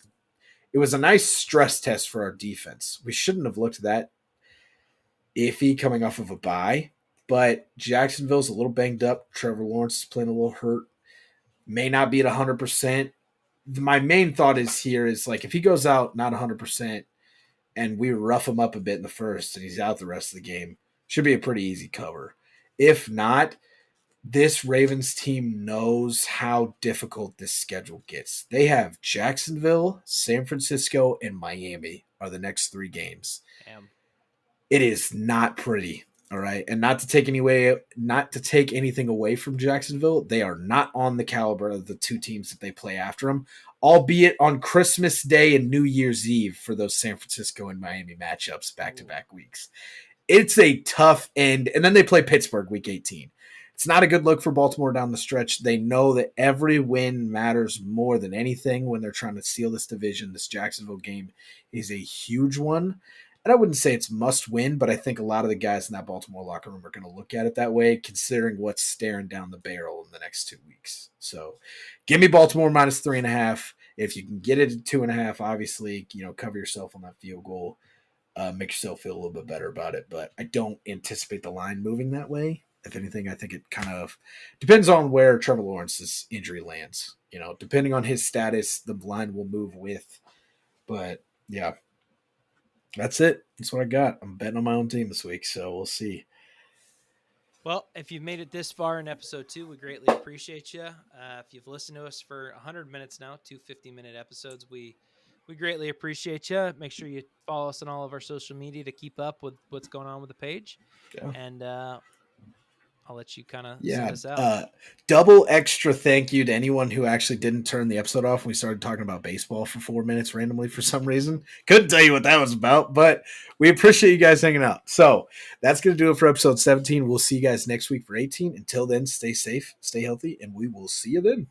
was a nice stress test for our defense. We shouldn't have looked that iffy coming off of a bye. But Jacksonville's a little banged up. Trevor Lawrence is playing a little hurt. May not be at 100%. My main thought is like if he goes out not 100% and we rough him up a bit in the first and he's out the rest of the game, should be a pretty easy cover. If not, this Ravens team knows how difficult this schedule gets. They have Jacksonville, San Francisco, and Miami are the next 3 games. Damn. It is not pretty. All right. And not to take anything away from Jacksonville, they are not on the caliber of the 2 teams that they play after them, albeit on Christmas Day and New Year's Eve for those San Francisco and Miami matchups back-to-back weeks. It's a tough end. And then they play Pittsburgh week 18. It's not a good look for Baltimore down the stretch. They know that every win matters more than anything when they're trying to seal this division. This Jacksonville game is a huge one. and I wouldn't say it's must win, but I think a lot of the guys in that Baltimore locker room are going to look at it that way, considering what's staring down the barrel in the next 2 weeks. So give me Baltimore minus 3.5. If you can get it at 2.5, obviously, cover yourself on that field goal. Make yourself feel a little bit better about it. But I don't anticipate the line moving that way. If anything, I think it kind of depends on where Trevor Lawrence's injury lands. Depending on his status, the line will move with. But yeah, that's it. That's what I got. I'm betting on my own team this week, so we'll see. Well, if you've made it this far in episode 2, we greatly appreciate you. If you've listened to us for 100 minutes now, 2 50-minute episodes, we greatly appreciate you. Make sure you follow us on all of our social media to keep up with what's going on with the page. Yeah. And I'll let you kind of Yeah. send us out. Double extra thank you to anyone who actually didn't turn the episode off when we started talking about baseball for 4 minutes randomly for some reason. Couldn't tell you what that was about, but we appreciate you guys hanging out. So that's going to do it for episode 17. We'll see you guys next week for 18. Until then, stay safe, stay healthy, and we will see you then.